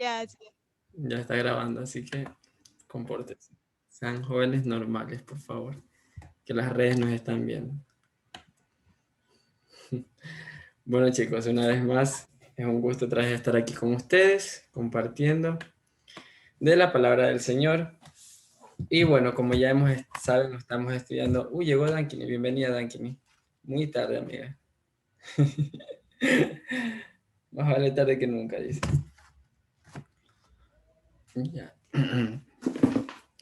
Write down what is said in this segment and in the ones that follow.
Ya, Ya está grabando, así que compórtense. Sean jóvenes normales, por favor, que las redes nos están viendo. Bueno, chicos, una vez más, es un gusto otra vez estar aquí con ustedes, compartiendo de la palabra del Señor. Y bueno, como ya saben, estamos estudiando. Llegó Dankini, bienvenida Dankini. Muy tarde, amiga. Más vale tarde que nunca, dice. Ya.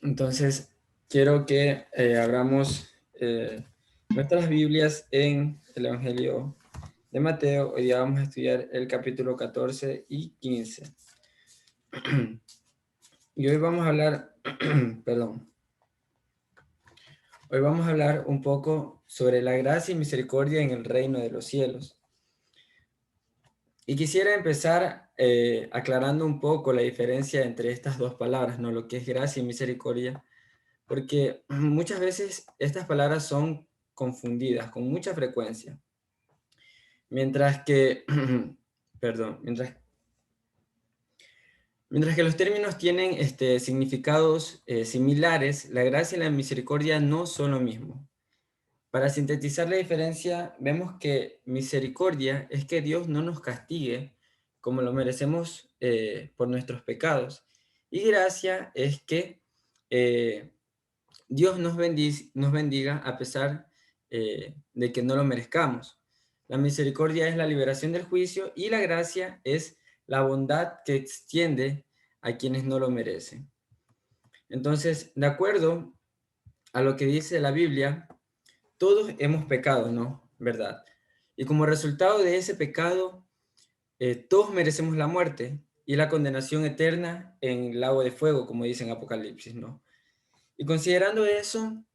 Entonces, quiero que abramos nuestras Biblias en el Evangelio de Mateo. Hoy día vamos a estudiar el capítulo 14 y 15. Y hoy vamos a hablar, perdón, hoy vamos a hablar un poco sobre la gracia y misericordia en el reino de los cielos. Y quisiera empezar aclarando un poco la diferencia entre estas dos palabras, ¿no? Lo que es gracia y misericordia, porque muchas veces estas palabras son confundidas con mucha frecuencia. Mientras que, perdón, mientras que los términos tienen significados similares, la gracia y la misericordia no son lo mismo. Para sintetizar la diferencia, vemos que misericordia es que Dios no nos castigue como lo merecemos por nuestros pecados. Y gracia es que Dios nos bendiga a pesar de que no lo merezcamos. La misericordia es la liberación del juicio y la gracia es la bondad que extiende a quienes no lo merecen. Entonces, de acuerdo a lo que dice la Biblia, todos hemos pecado, ¿no? ¿Verdad? Y como resultado de ese pecado, todos merecemos la muerte y la condenación eterna en el lago de fuego, como dice en Apocalipsis, ¿no? Y considerando eso,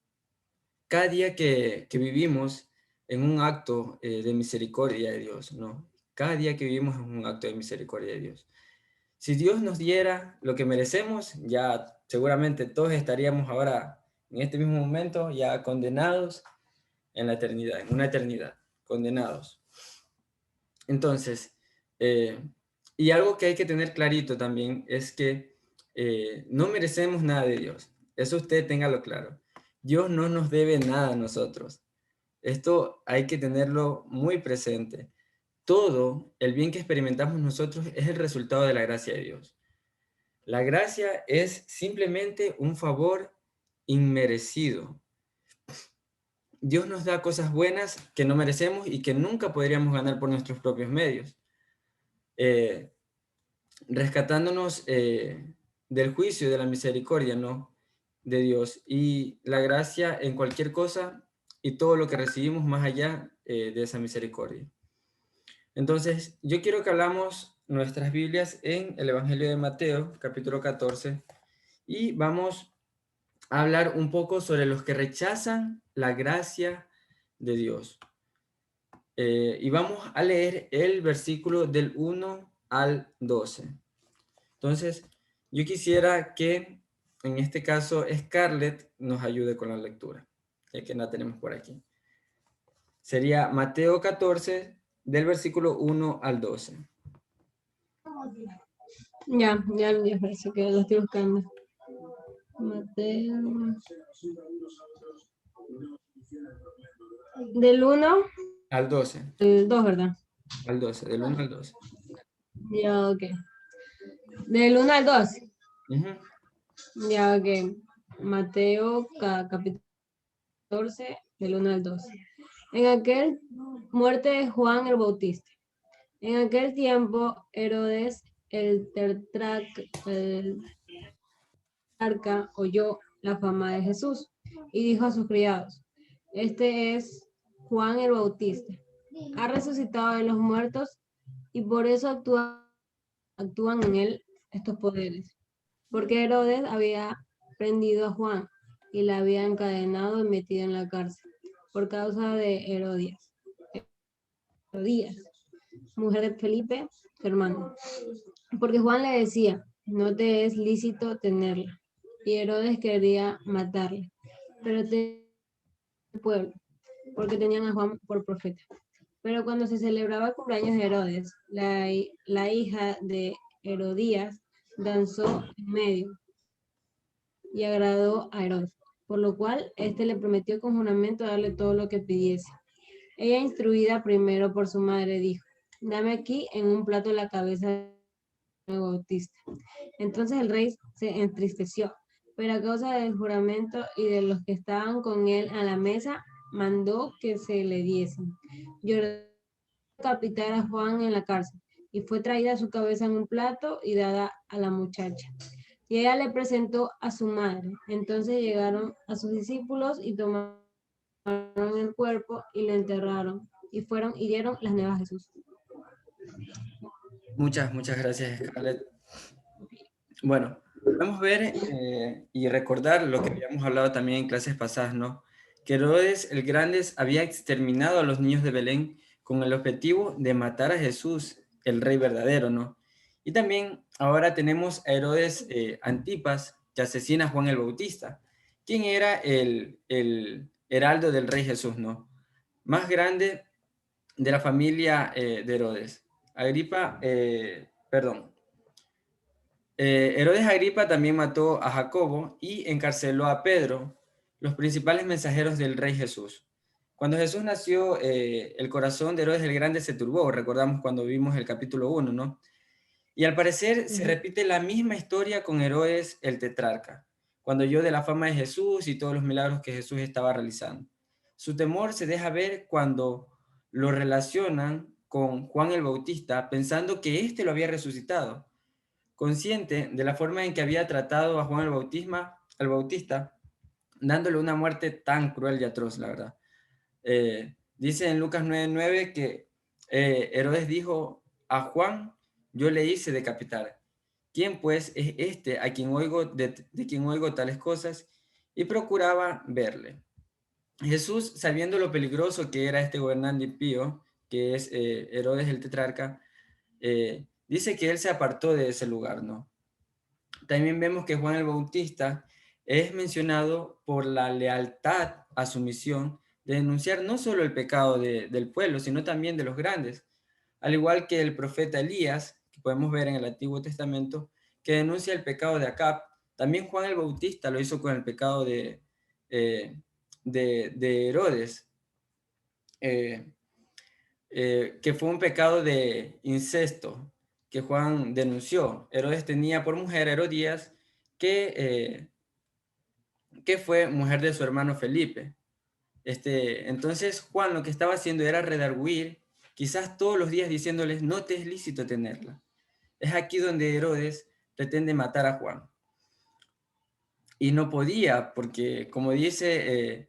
cada día que vivimos en un acto de misericordia de Dios, ¿no? Cada día que vivimos es un acto de misericordia de Dios. Si Dios nos diera lo que merecemos, ya seguramente todos estaríamos ahora, en este mismo momento, ya condenados en la eternidad, en una eternidad, condenados. Entonces, y algo que hay que tener clarito también es que no merecemos nada de Dios. Eso usted téngalo claro. Dios no nos debe nada a nosotros. Esto hay que tenerlo muy presente. Todo el bien que experimentamos nosotros es el resultado de la gracia de Dios. La gracia es simplemente un favor inmerecido. Dios nos da cosas buenas que no merecemos y que nunca podríamos ganar por nuestros propios medios, eh, rescatándonos del juicio, de la misericordia, ¿no? De Dios y la gracia en cualquier cosa y todo lo que recibimos más allá de esa misericordia. Entonces, yo quiero que hablamos nuestras Biblias en el Evangelio de Mateo, capítulo 14, y vamos a hablar un poco sobre los que rechazan la gracia de Dios. Y vamos a leer el versículo del 1 al 12. Entonces, yo quisiera que en este caso Scarlett nos ayude con la lectura, ya que la tenemos por aquí. Sería Mateo 14, del versículo 1 al 12. Ya parece que lo estoy buscando. Mateo. Del 1 Al 12. al 2, ¿verdad? Al 12, del 1 al 12. Ya, ok. Del 1 al 2. Uh-huh. Ya, ok. Mateo capítulo 14, del 1 al 12. En aquel muerte de Juan el Bautista. En aquel tiempo, Herodes el tetrarca oyó la fama de Jesús y dijo a sus criados: Este es Juan el Bautista. Ha resucitado de los muertos y por eso actúan en él estos poderes. Porque Herodes había prendido a Juan y la había encadenado y metido en la cárcel por causa de Herodías, mujer de Felipe, su hermano. Porque Juan le decía: no te es lícito tenerla. Y Herodes quería matarle, pero el pueblo, porque tenían a Juan por profeta. Pero cuando se celebraba el cumpleaños de Herodes, la hija de Herodías danzó en medio y agradó a Herodes, por lo cual éste le prometió con juramento darle todo lo que pidiese. Ella, instruida primero por su madre, dijo: dame aquí en un plato la cabeza de Juan el Bautista. Entonces el rey se entristeció, pero a causa del juramento y de los que estaban con él a la mesa, mandó que se le diesen. Y ordenó decapitar a Juan en la cárcel, y fue traída su cabeza en un plato y dada a la muchacha. Y ella le presentó a su madre. Entonces llegaron a sus discípulos y tomaron el cuerpo y lo enterraron. Y fueron y dieron las nuevas a Jesús. Muchas gracias, Scarlett. Bueno, podemos ver y recordar lo que habíamos hablado también en clases pasadas, ¿no? Que Herodes el Grande había exterminado a los niños de Belén con el objetivo de matar a Jesús, el rey verdadero, ¿no? Y también ahora tenemos a Herodes Antipas, que asesina a Juan el Bautista, quien era el heraldo del rey Jesús, ¿no? Más grande de la familia de Herodes. Herodes Agripa también mató a Jacobo y encarceló a Pedro, los principales mensajeros del rey Jesús. Cuando Jesús nació, el corazón de Herodes el Grande se turbó, recordamos cuando vimos el capítulo 1, ¿no? Y al parecer se repite la misma historia con Herodes el Tetrarca, cuando oyó de la fama de Jesús y todos los milagros que Jesús estaba realizando. Su temor se deja ver cuando lo relacionan con Juan el Bautista, pensando que éste lo había resucitado. Consciente de la forma en que había tratado a Juan el Bautista, dándole una muerte tan cruel y atroz, la verdad. Dice en Lucas 9:9 que Herodes dijo a Juan: yo le hice decapitar. ¿Quién pues es este a quien oigo de quien oigo tales cosas? Y procuraba verle. Jesús, sabiendo lo peligroso que era este gobernante impío, que es Herodes el tetrarca, dice que él se apartó de ese lugar, ¿no? También vemos que Juan el Bautista es mencionado por la lealtad a su misión de denunciar no solo el pecado del pueblo, sino también de los grandes. Al igual que el profeta Elías, que podemos ver en el Antiguo Testamento, que denuncia el pecado de Acab, también Juan el Bautista lo hizo con el pecado eh, de Herodes, eh, que fue un pecado de incesto que Juan denunció. Herodes tenía por mujer a Herodías, que, que fue mujer de su hermano Felipe. Entonces Juan lo que estaba haciendo era redarguir, quizás todos los días diciéndoles: no te es lícito tenerla. Es aquí donde Herodes pretende matar a Juan. Y no podía, porque como dice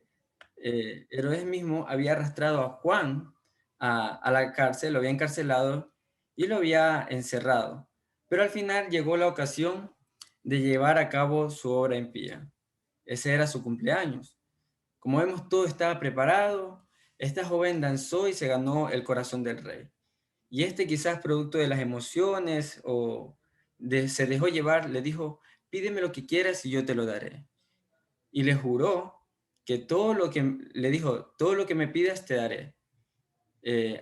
Herodes mismo, había arrastrado a Juan a la cárcel, lo había encarcelado y lo había encerrado. Pero al final llegó la ocasión de llevar a cabo su obra impía. Ese era su cumpleaños. Como vemos, todo estaba preparado. Esta joven danzó y se ganó el corazón del rey. Y quizás producto de las emociones se dejó llevar, le dijo: pídeme lo que quieras y yo te lo daré. Y le juró que le dijo: todo lo que me pidas te daré,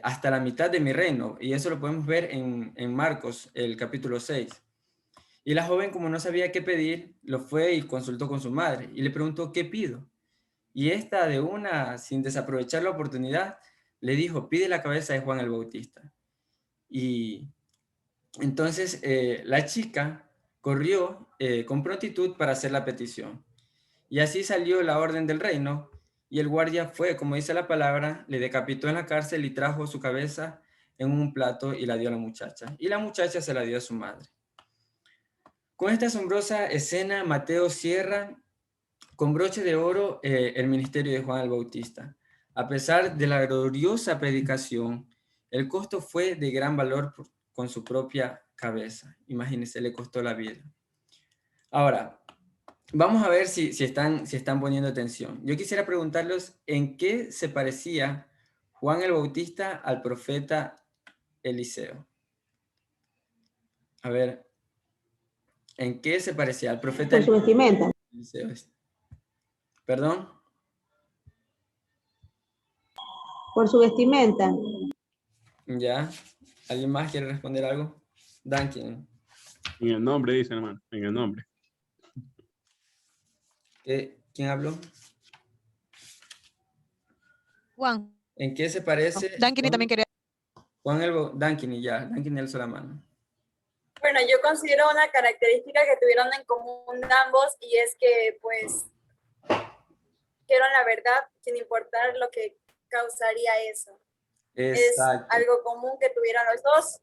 hasta la mitad de mi reino. Y eso lo podemos ver en Marcos, el capítulo 6. Y la joven, como no sabía qué pedir, lo fue y consultó con su madre y le preguntó: ¿qué pido? Y esta, de una, sin desaprovechar la oportunidad, le dijo: pide la cabeza de Juan el Bautista. Y entonces la chica corrió con prontitud para hacer la petición. Y así salió la orden del reino, y el guardia fue, como dice la palabra, le decapitó en la cárcel y trajo su cabeza en un plato y la dio a la muchacha. Y la muchacha se la dio a su madre. Con esta asombrosa escena, Mateo cierra con broche de oro el ministerio de Juan el Bautista. A pesar de la gloriosa predicación, el costo fue de gran valor con su propia cabeza. Imagínense, le costó la vida. Ahora, vamos a ver si están poniendo atención. Yo quisiera preguntarles en qué se parecía Juan el Bautista al profeta Eliseo. A ver, ¿en qué se parecía al profeta Por su vestimenta. Eliseo? ¿Perdón? Por su vestimenta. ¿Ya? ¿Alguien más quiere responder algo? Duncan. En el nombre, dice hermano, en el nombre. ¿Quién habló? Juan. ¿En qué se parece? Dankini también quería. Dankini, ya. Dankini alzó la mano. Bueno, yo considero una característica que tuvieron en común ambos y es que pues dijeron la verdad sin importar lo que causaría eso. Exacto. Es algo común que tuvieron los dos.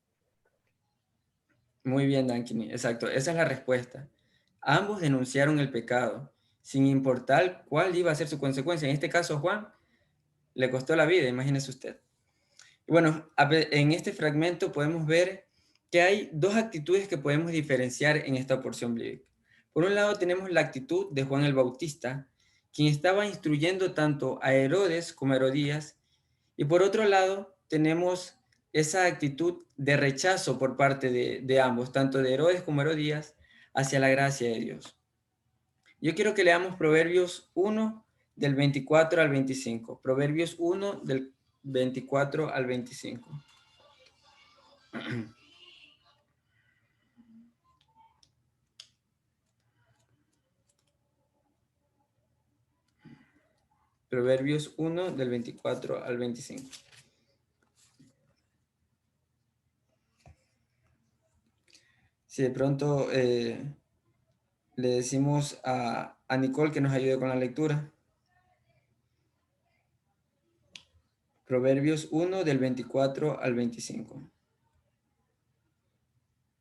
Muy bien, Dankini. Exacto. Esa es la respuesta. Ambos denunciaron el pecado, sin importar cuál iba a ser su consecuencia. En este caso, Juan le costó la vida, imagínese usted. Y bueno, en este fragmento podemos ver que hay dos actitudes que podemos diferenciar en esta porción bíblica. Por un lado tenemos la actitud de Juan el Bautista, quien estaba instruyendo tanto a Herodes como a Herodías, y por otro lado tenemos esa actitud de rechazo por parte de ambos, tanto de Herodes como Herodías, hacia la gracia de Dios. Yo quiero que leamos Proverbios 1 del 24 al 25. Proverbios 1 del 24 al 25. Proverbios 1 del 24 al 25. Si de pronto le decimos a Nicole que nos ayude con la lectura. Proverbios 1 del 24 al 25.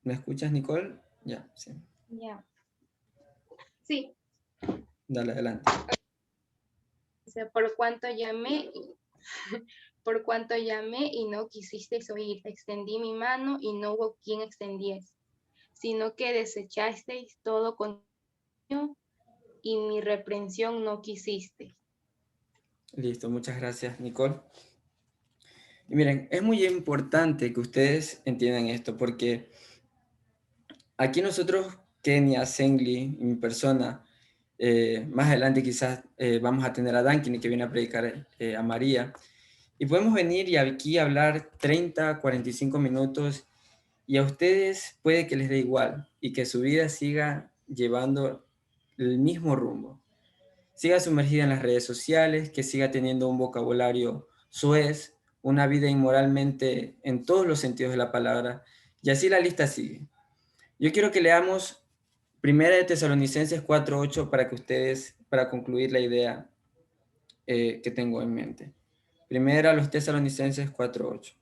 ¿Me escuchas, Nicole? Ya, sí. Ya. Sí, Dale, adelante. o sea, por cuanto llamé, por cuanto llamé y no quisisteis oír, extendí mi mano y no hubo quien extendiese, sino que desechasteis todo con y mi reprensión no quisisteis. Listo, muchas gracias, Nicole. Y miren, es muy importante que ustedes entiendan esto, porque aquí nosotros, Kenia, Sengli y mi persona, más adelante quizás vamos a tener a Dankini que viene a predicar a María, y podemos venir y aquí hablar 30, 45 minutos, y a ustedes puede que les dé igual, y que su vida siga llevando el mismo rumbo. Siga sumergida en las redes sociales, que siga teniendo un vocabulario soez, una vida inmoralmente en todos los sentidos de la palabra, y así la lista sigue. Yo quiero que leamos 1 de Tesalonicenses 4:8 para concluir la idea que tengo en mente. 1 a los Tesalonicenses 4:8.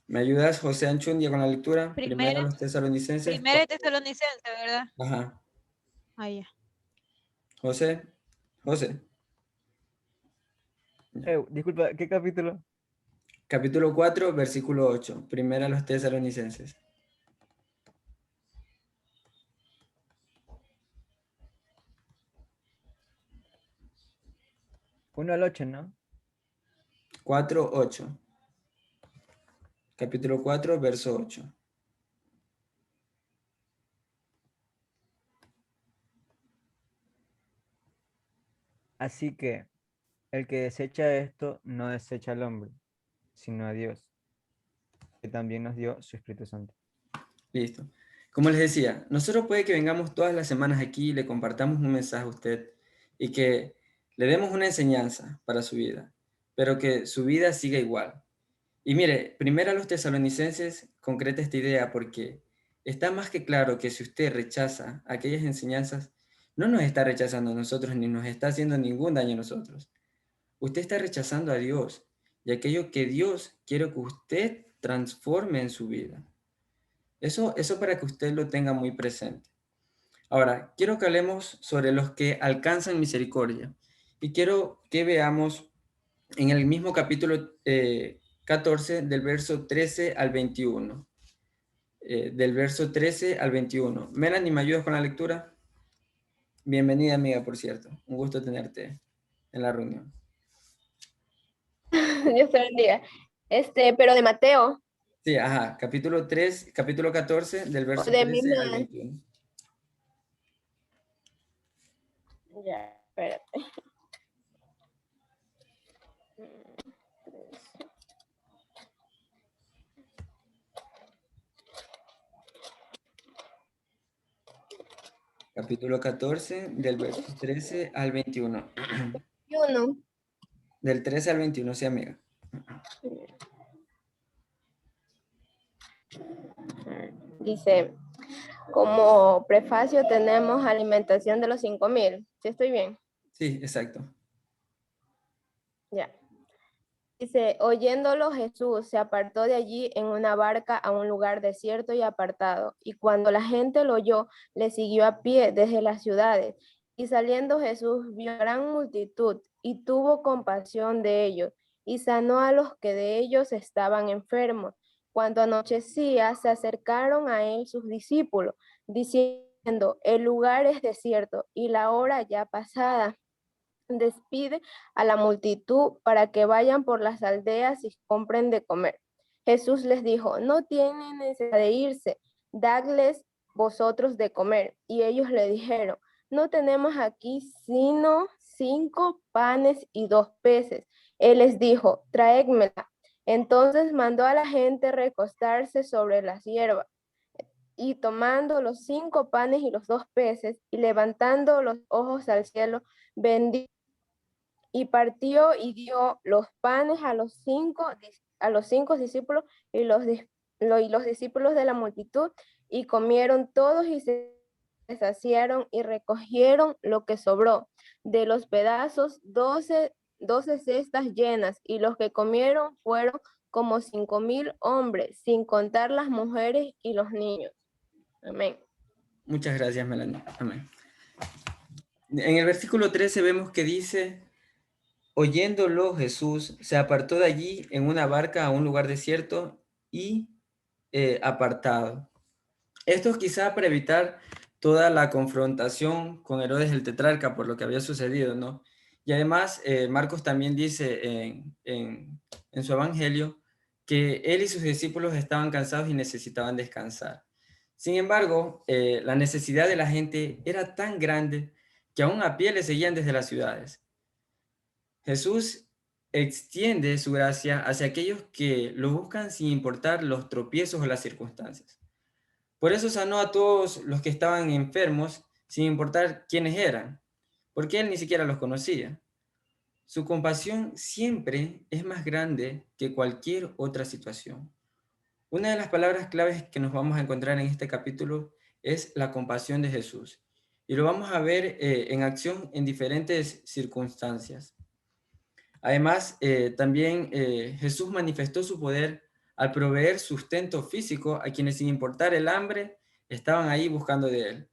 ¿Me ayudas, José Anchundia, con la lectura? 1 a los Tesalonicenses. Primera de Tesalonicense, ¿verdad? Ajá. Ah, ya. José. Disculpa, ¿qué capítulo? Capítulo 4, versículo 8. 1 a los Tesalonicenses. 1 al 8, ¿no? 4:8. Capítulo 4, verso 8. Así que el que desecha esto no desecha al hombre, sino a Dios, que también nos dio su Espíritu Santo. Listo. Como les decía, nosotros puede que vengamos todas las semanas aquí y le compartamos un mensaje a usted y que le demos una enseñanza para su vida, pero que su vida siga igual. Y mire, primero a los tesalonicenses concreta esta idea porque está más que claro que si usted rechaza aquellas enseñanzas, no nos está rechazando a nosotros ni nos está haciendo ningún daño a nosotros. Usted está rechazando a Dios y aquello que Dios quiere que usted transforme en su vida. Eso para que usted lo tenga muy presente. Ahora, quiero que hablemos sobre los que alcanzan misericordia. Y quiero que veamos en el mismo capítulo 14, del verso 13 al 21. Del verso 13 al 21. Melanie, ¿me ayudas con la lectura? Bienvenida, amiga, por cierto. Un gusto tenerte en la reunión. Dios te bendiga. Pero de Mateo, Sí, ajá. Capítulo 14, del verso de 13 al misma, 21. Ya, espérate. Capítulo 14, del verso 13 al 21. Y uno. Del 13 al 21, sí, amiga. Dice, como prefacio tenemos alimentación de los 5,000. ¿Sí estoy bien? Sí, exacto. Ya. Dice, oyéndolo Jesús se apartó de allí en una barca a un lugar desierto y apartado. Y cuando la gente lo oyó, le siguió a pie desde las ciudades. Y saliendo Jesús vio gran multitud y tuvo compasión de ellos y sanó a los que de ellos estaban enfermos. Cuando anochecía, se acercaron a él sus discípulos, diciendo, el lugar es desierto y la hora ya pasada. Despide a la multitud para que vayan por las aldeas y compren de comer. Jesús les dijo, no tienen necesidad de irse, dadles vosotros de comer. Y ellos le dijeron, no tenemos aquí sino 5 panes y 2 peces. Él les dijo, traédmela. Entonces mandó a la gente recostarse sobre las hierbas. Y tomando los 5 panes y los 2 peces, y levantando los ojos al cielo, bendijo y partió y dio los panes a los cinco discípulos y los discípulos de la multitud, y comieron todos y se saciaron y recogieron lo que sobró de los pedazos, 12 cestas llenas, y los que comieron fueron como 5,000 hombres, sin contar las mujeres y los niños. Amén. Muchas gracias, Melanie. Amén. En el versículo 13 vemos que dice, oyéndolo Jesús se apartó de allí en una barca a un lugar desierto y apartado. Esto es quizá para evitar toda la confrontación con Herodes el tetrarca por lo que había sucedido, ¿no? Y además, Marcos también dice en su evangelio que él y sus discípulos estaban cansados y necesitaban descansar. Sin embargo, la necesidad de la gente era tan grande que aún a pie le seguían desde las ciudades. Jesús extiende su gracia hacia aquellos que lo buscan sin importar los tropiezos o las circunstancias. Por eso sanó a todos los que estaban enfermos sin importar quiénes eran, porque él ni siquiera los conocía. Su compasión siempre es más grande que cualquier otra situación. Una de las palabras claves que nos vamos a encontrar en este capítulo es la compasión de Jesús. Y lo vamos a ver en acción en diferentes circunstancias. Además, también Jesús manifestó su poder al proveer sustento físico a quienes, sin importar el hambre, estaban ahí buscando de él.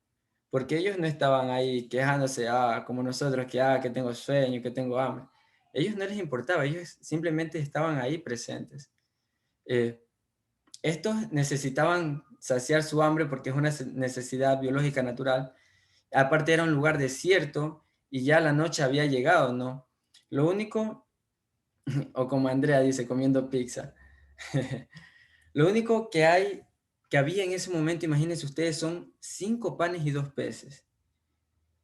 Porque ellos no estaban ahí quejándose, como nosotros, que tengo sueño, que tengo hambre. Ellos no les importaba, ellos simplemente estaban ahí presentes. Estos necesitaban saciar su hambre porque es una necesidad biológica natural. Aparte era un lugar desierto y ya la noche había llegado, ¿no? Lo único, o como Andrea dice, comiendo pizza. Lo único que había en ese momento, imagínense ustedes, son 5 panes y 2 peces.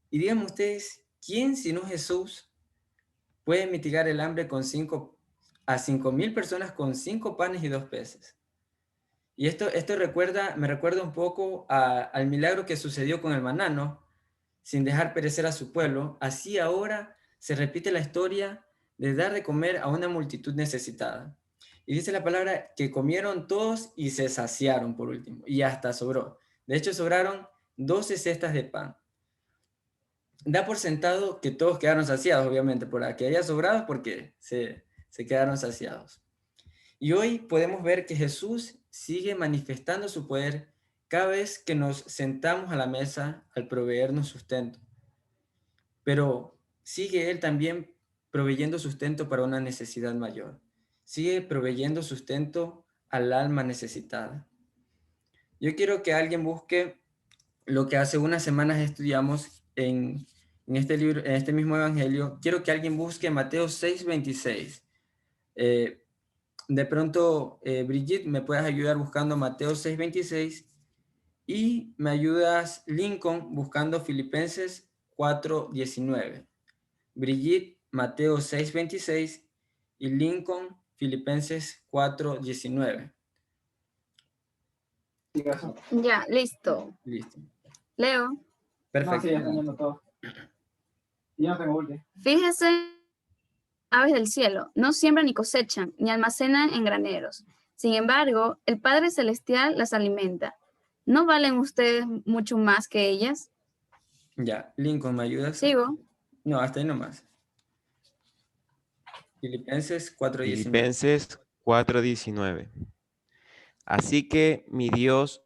Y díganme ustedes, ¿quién sino Jesús puede mitigar el hambre a 5,000 personas con 5 panes y 2 peces? Y esto me recuerda un poco al milagro que sucedió con el maná, ¿no? Sin dejar perecer a su pueblo. Así ahora se repite la historia de dar de comer a una multitud necesitada. Y dice la palabra que comieron todos y se saciaron por último. Y hasta sobró. De hecho, sobraron 12 cestas de pan. Da por sentado que todos quedaron saciados, obviamente, por que haya sobrado porque se quedaron saciados. Y hoy podemos ver que Jesús sigue manifestando su poder cada vez que nos sentamos a la mesa al proveernos sustento. Pero sigue Él también proveyendo sustento para una necesidad mayor. Sigue proveyendo sustento al alma necesitada. Yo quiero que alguien busque lo que hace unas semanas estudiamos en este libro, en este mismo evangelio. Quiero que alguien busque Mateo 6:26. De pronto, Brigitte, ¿me puedes ayudar buscando Mateo 6:26? Y me ayudas, Lincoln, buscando Filipenses 4:19. Brigitte, Mateo 6:26. Y Lincoln, Filipenses 4:19. Ya, listo. Listo. Leo. Perfecto. Fíjese, aves del cielo, no siembran ni cosechan, ni almacenan en graneros. Sin embargo, el Padre Celestial las alimenta. ¿No valen ustedes mucho más que ellas? Ya, Lincoln, ¿me ayudas? Sigo. No, hasta ahí nomás. Filipenses 4:19. Filipenses 4:19. Así que mi Dios,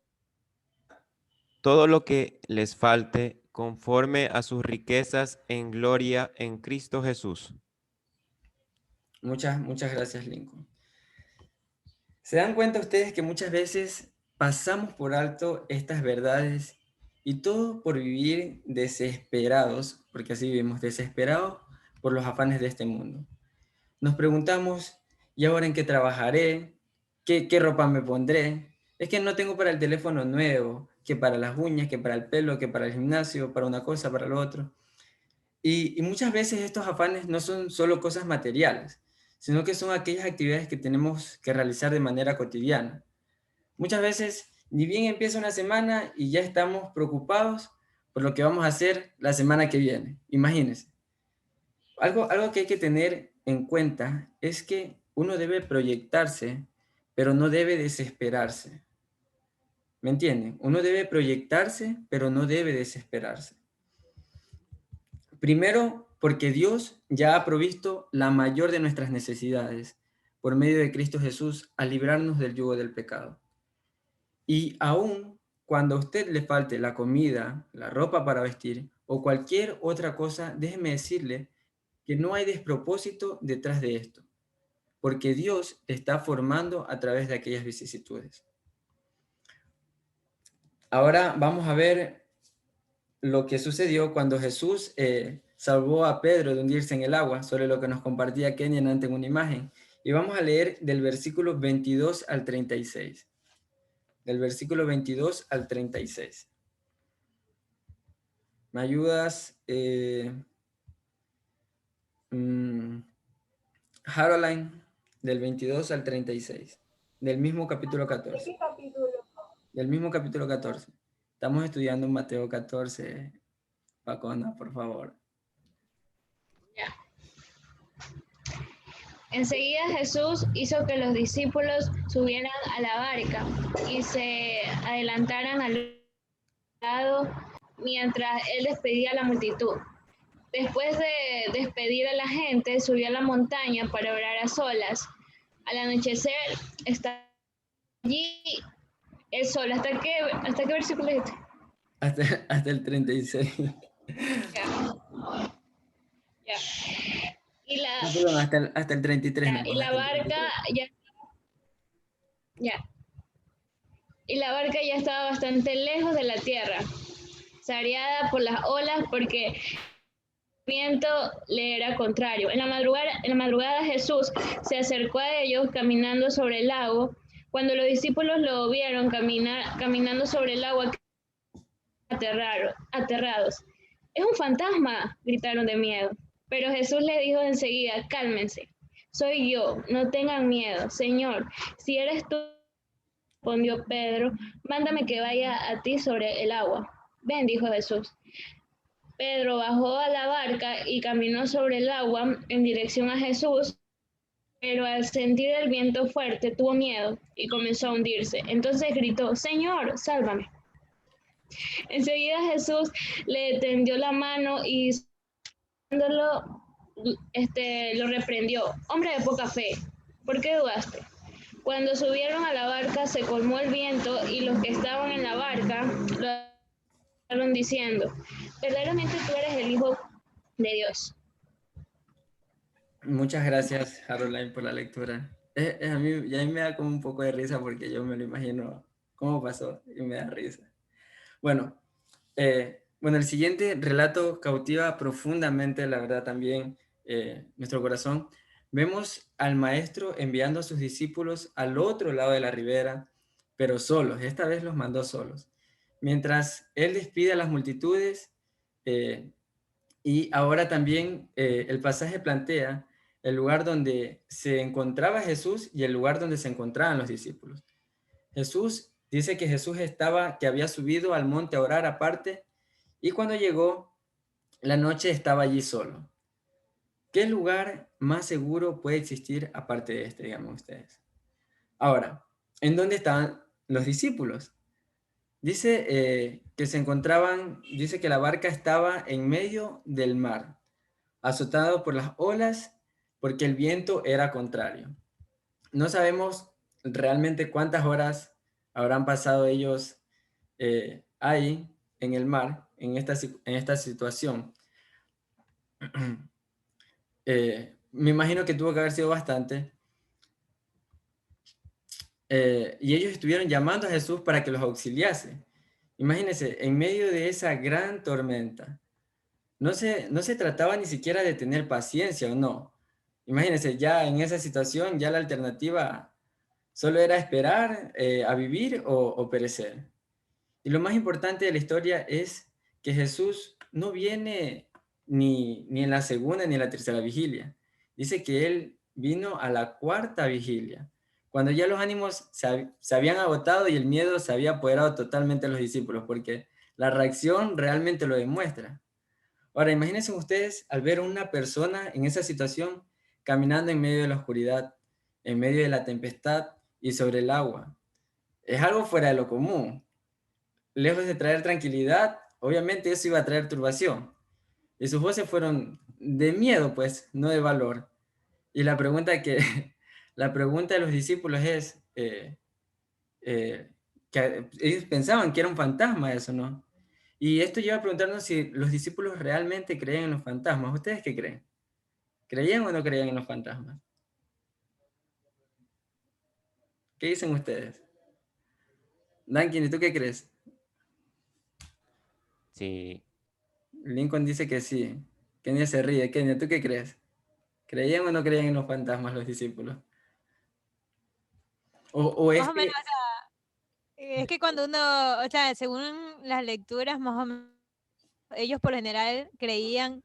todo lo que les falte, conforme a sus riquezas en gloria en Cristo Jesús. Muchas gracias, Lincoln. ¿Se dan cuenta ustedes que muchas veces pasamos por alto estas verdades y todo por vivir desesperados, porque así vivimos, desesperados por los afanes de este mundo? Nos preguntamos, ¿y ahora en qué trabajaré? ¿Qué ropa me pondré? Es que no tengo para el teléfono nuevo, que para las uñas, que para el pelo, que para el gimnasio, para una cosa, para lo otro. Y muchas veces estos afanes no son solo cosas materiales, sino que son aquellas actividades que tenemos que realizar de manera cotidiana. Muchas veces ni bien empieza una semana y ya estamos preocupados por lo que vamos a hacer la semana que viene. Imagínense. Algo que hay que tener en cuenta es que uno debe proyectarse, pero no debe desesperarse. ¿Me entienden? Uno debe proyectarse, pero no debe desesperarse. Primero, porque Dios ya ha provisto la mayor de nuestras necesidades por medio de Cristo Jesús al librarnos del yugo del pecado. Y aún cuando a usted le falte la comida, la ropa para vestir o cualquier otra cosa, déjeme decirle que no hay despropósito detrás de esto, porque Dios te está formando a través de aquellas vicisitudes. Ahora vamos a ver lo que sucedió cuando Jesús salvó a Pedro de hundirse en el agua, sobre lo que nos compartía Kenyan antes en una imagen. Y vamos a leer del versículo 22 al 36. Del versículo 22 al 36. ¿Me ayudas? Haroline, del 22 al 36. Del mismo capítulo 14. ¿Qué capítulo? Del mismo capítulo 14. Estamos estudiando Mateo 14. Pacona, por favor. Enseguida Jesús hizo que los discípulos subieran a la barca y se adelantaran al lado mientras él despedía a la multitud. Después de despedir a la gente, subió a la montaña para orar a solas. Al anochecer estaba allí el sol. ¿Hasta qué versículo es este? Hasta el 36. Ya. Y la, No, perdón, hasta el 33. y la barca y la barca ya estaba bastante lejos de la tierra, sareada por las olas porque el viento le era contrario. En la madrugada Jesús se acercó a ellos caminando sobre el lago. Cuando los discípulos lo vieron caminando sobre el agua, aterrados. «¡Es un fantasma!», gritaron de miedo. Pero Jesús les dijo enseguida: «Cálmense, soy yo, no tengan miedo». «Señor, si eres tú», respondió Pedro, «mándame que vaya a ti sobre el agua». «Ven», dijo Jesús. Pedro bajó a la barca y caminó sobre el agua en dirección a Jesús, pero al sentir el viento fuerte tuvo miedo y comenzó a hundirse. Entonces gritó: «Señor, sálvame». Enseguida Jesús le tendió la mano y lo reprendió: «Hombre de poca fe, ¿por qué dudaste?». Cuando subieron a la barca se colmó el viento y los que estaban en la barca lo estaban diciendo: «Verdaderamente tú eres el Hijo de Dios». Muchas gracias, Haroline, por la lectura. A mí me da como un poco de risa porque yo me lo imagino cómo pasó y me da risa. Bueno, el siguiente relato cautiva profundamente, la verdad, también nuestro corazón. Vemos al maestro enviando a sus discípulos al otro lado de la ribera, pero solos. Esta vez los mandó solos. Mientras él despide a las multitudes, Y ahora también el pasaje plantea el lugar donde se encontraba Jesús y el lugar donde se encontraban los discípulos. Jesús dice que que había subido al monte a orar aparte, y cuando llegó la noche estaba allí solo. ¿Qué lugar más seguro puede existir aparte de este, digamos ustedes? Ahora, ¿en dónde estaban los discípulos? Dice que se encontraban, dice que la barca estaba en medio del mar, azotado por las olas porque el viento era contrario. No sabemos realmente cuántas horas habrán pasado ellos ahí en el mar, en esta situación. Me imagino que tuvo que haber sido bastante. Y ellos estuvieron llamando a Jesús para que los auxiliase. Imagínense, en medio de esa gran tormenta. No se trataba ni siquiera de tener paciencia o no. Imagínense, ya en esa situación, ya la alternativa solo era esperar a vivir o perecer. Y lo más importante de la historia es que Jesús no viene ni en la segunda ni en la tercera vigilia. Dice que Él vino a la cuarta vigilia, cuando ya los ánimos se habían agotado y el miedo se había apoderado totalmente de los discípulos, porque la reacción realmente lo demuestra. Ahora, imagínense ustedes al ver a una persona en esa situación caminando en medio de la oscuridad, en medio de la tempestad y sobre el agua. Es algo fuera de lo común. Lejos de traer tranquilidad, obviamente eso iba a traer turbación. Y sus voces fueron de miedo, pues, no de valor. Y la pregunta de los discípulos es, que ellos pensaban que era un fantasma eso, ¿no? Y esto lleva a preguntarnos si los discípulos realmente creían en los fantasmas. ¿Ustedes qué creen? ¿Creían o no creían en los fantasmas? ¿Qué dicen ustedes? Duncan, ¿y tú qué crees? Sí, Lincoln dice que sí. Kenia se ríe. Kenia, ¿tú qué crees? ¿Creían o no creían en los fantasmas los discípulos? O es Más o que... menos, o sea, es que cuando uno, o sea, según las lecturas, más o menos, ellos por lo general creían,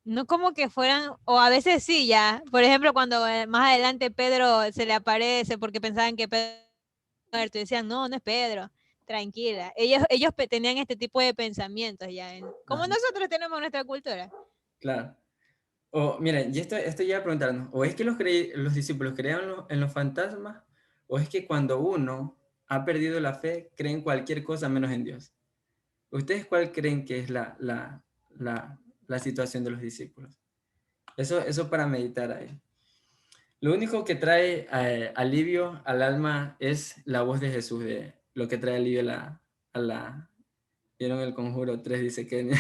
no como que fueran, o a veces sí, ya. Por ejemplo, cuando más adelante Pedro se le aparece porque pensaban que Pedro era muerto, y decían, no, no es Pedro, tranquila. Ellos tenían este tipo de pensamientos ya, como Ajá, nosotros tenemos nuestra cultura. claro. O, miren, y esto ya a preguntarnos, o es que los discípulos creían en los fantasmas, o es que cuando uno ha perdido la fe, creen cualquier cosa menos en Dios. ¿Ustedes cuál creen que es la situación de los discípulos? Eso para meditar ahí. Lo único que trae alivio al alma es la voz de Jesús, de lo que trae alivio ¿Vieron el Conjuro 3? Dice que...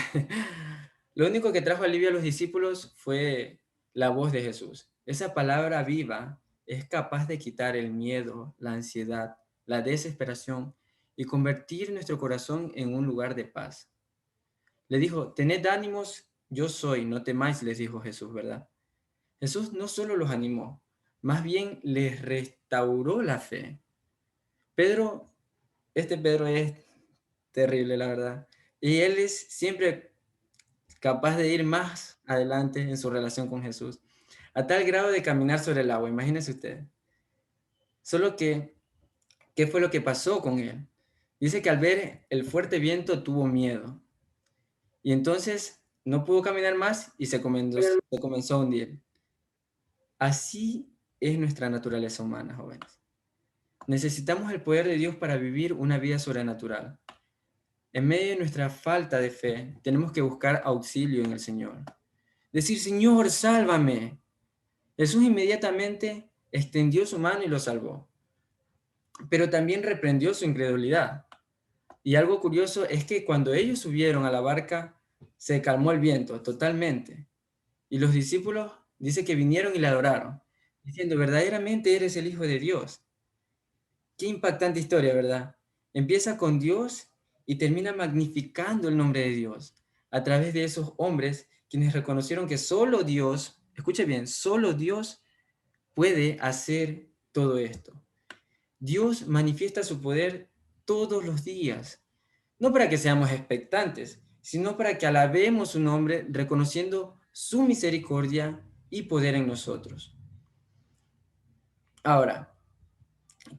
Lo único que trajo alivio a los discípulos fue la voz de Jesús. Esa palabra viva es capaz de quitar el miedo, la ansiedad, la desesperación y convertir nuestro corazón en un lugar de paz. Le dijo, tened ánimos, yo soy, no temáis, les dijo Jesús, ¿verdad? Jesús no solo los animó, más bien les restauró la fe. Pedro es terrible, la verdad. Y él es siempre capaz de ir más adelante en su relación con Jesús, a tal grado de caminar sobre el agua, imagínense ustedes. Solo que, ¿qué fue lo que pasó con él? Dice que al ver el fuerte viento tuvo miedo. Y entonces no pudo caminar más y se comenzó a hundir. Así es nuestra naturaleza humana, jóvenes. Necesitamos el poder de Dios para vivir una vida sobrenatural. En medio de nuestra falta de fe, tenemos que buscar auxilio en el Señor. Decir, Señor, sálvame. Jesús inmediatamente extendió su mano y lo salvó. Pero también reprendió su incredulidad. Y algo curioso es que cuando ellos subieron a la barca, se calmó el viento totalmente. Y los discípulos, dice que vinieron y le adoraron, diciendo, verdaderamente eres el Hijo de Dios. Qué impactante historia, ¿verdad? Empieza con Dios y termina magnificando el nombre de Dios a través de esos hombres quienes reconocieron que solo Dios, escuche bien, solo Dios puede hacer todo esto. Dios manifiesta su poder todos los días, no para que seamos expectantes, sino para que alabemos su nombre, reconociendo su misericordia y poder en nosotros. Ahora,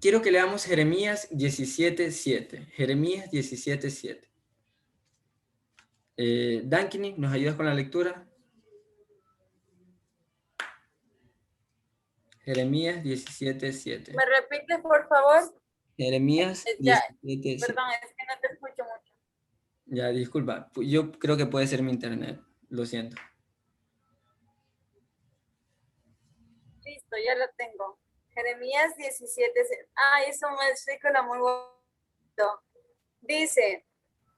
quiero que leamos Jeremías 17:7. Jeremías 17:7. Dankini, ¿nos ayudas con la lectura? Jeremías 17:7. ¿Me repites, por favor? Jeremías Ya, 17:7. perdón, es que no te escucho mucho. Ya, disculpa. Yo creo que puede ser mi internet. Lo siento. Listo, ya lo tengo. Jeremías 17. Es un versículo muy bonito. Dice,